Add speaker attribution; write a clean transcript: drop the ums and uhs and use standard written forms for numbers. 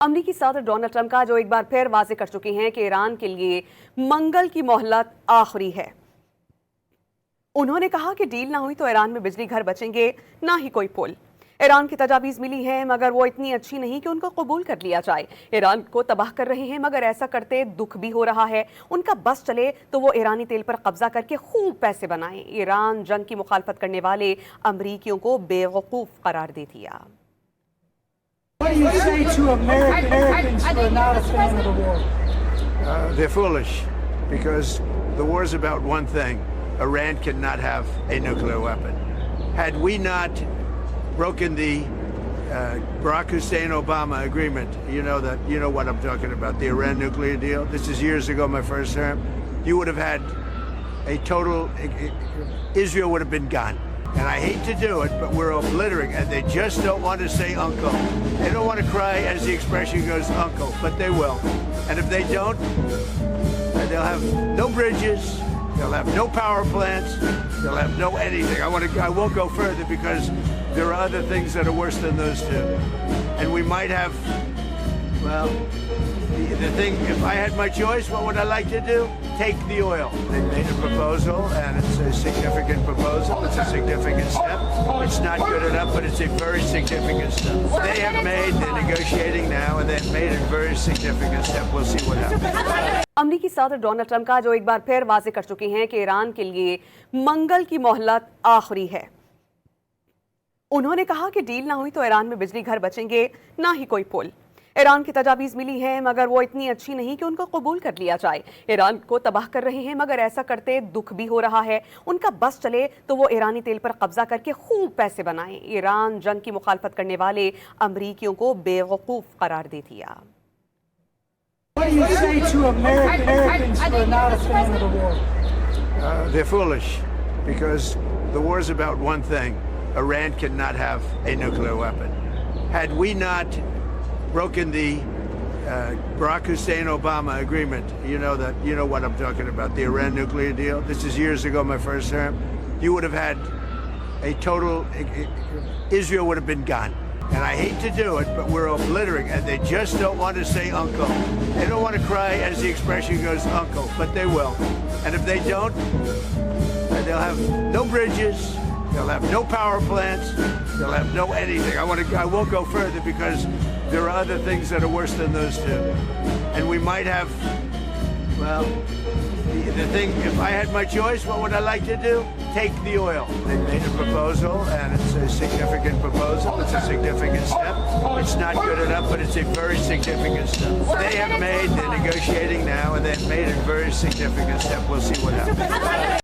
Speaker 1: अमरीकी सदर Donald Trump का जो एक बार फिर वाजे कर चुके हैं कि ईरान के लिए मंगल की मोहलत आखिरी है। उन्होंने कहा कि डील ना हुई तो ईरान में बिजली घर बचेंगे, ना ही कोई पुल। ईरान की तजावीज़ मिली है मगर वो इतनी अच्छी नहीं कि उनको कबूल कर लिया जाए। ईरान को तबाह कर रहे हैं मगर ऐसा करते दुख भी हो रहा है। उनका बस चले तो वो ईरानी तेल पर कब्जा करके खूब पैसे बनाएं। ईरान जंग की मुखालफत करने वाले अमरीकियों को बेवकूफ़ करार दे दिया।
Speaker 2: What do you say to Americans who are not a fan of the war?
Speaker 3: They're foolish because the war is about one thing. Iran cannot have a nuclear weapon. Had we not broken the Barack Hussein Obama agreement, you know what I'm talking about, the Iran nuclear deal. This is years ago, my first term. You would have had a total, Israel would have been gone. And I hate to do it, but we're obliterating, and they just don't want to say uncle. They don't want to cry, as the expression goes, uncle, but they will. And if they don't, they'll have no bridges, they'll have no power plants, they'll have no anything. I won't go further because there are other things that are worse than those two. And we might have, well, the thing, if I had my choice, what would I like to do? Take the oil. They made a proposal, and it's a significant proposal. It's a significant step. It's not good enough, but it's a very significant step. They have made, they're negotiating now, and they've made a very significant step. We'll see what happens.
Speaker 1: अमरीकी सदर Donald Trump का जो एक बार फिर वाजे कर चुके हैं कि ईरान के लिए मंगल की मोहलत आखिरी है। उन्होंने कहा कि डील ना हुई तो ईरान में बिजली घर बचेंगे, ना ही कोई पुल। ईरान की तजावीज़ मिली है मगर वो इतनी अच्छी नहीं कि उनको कबूल कर लिया जाए। ईरान को तबाह कर रहे हैं मगर ऐसा करते दुख भी हो रहा है। उनका बस चले तो वो ईरानी तेल पर कब्जा करके खूब पैसे बनाएं। ईरान जंग की मुखालफत करने वाले अमरीकियों को बेवकूफ़ करार दे दिया।
Speaker 2: What do you say to Americans who are not a fan of the war?
Speaker 3: They're foolish because the war is about one thing. Iran cannot have a nuclear weapon. Had we not broken the Barack Hussein Obama agreement, you know what I'm talking about, the Iran nuclear deal. This is years ago, my first term. You would have had a total, Israel would have been gone. And I hate to do it, but we're obliterating, and they just don't want to say uncle. They don't want to cry, as the expression goes, uncle, but they will. And if they don't, they'll have no bridges, they'll have no power plants, they'll have no anything. I won't go further because there are other things that are worse than those two. And we might have, well, the thing, if I had my choice, what would I like to do? Take the oil. They made a proposal, and it's a significant proposal. It's a significant step. It's not good enough, but it's a very significant step. They have made, they're negotiating now, and they've made a very significant step. We'll see what happens.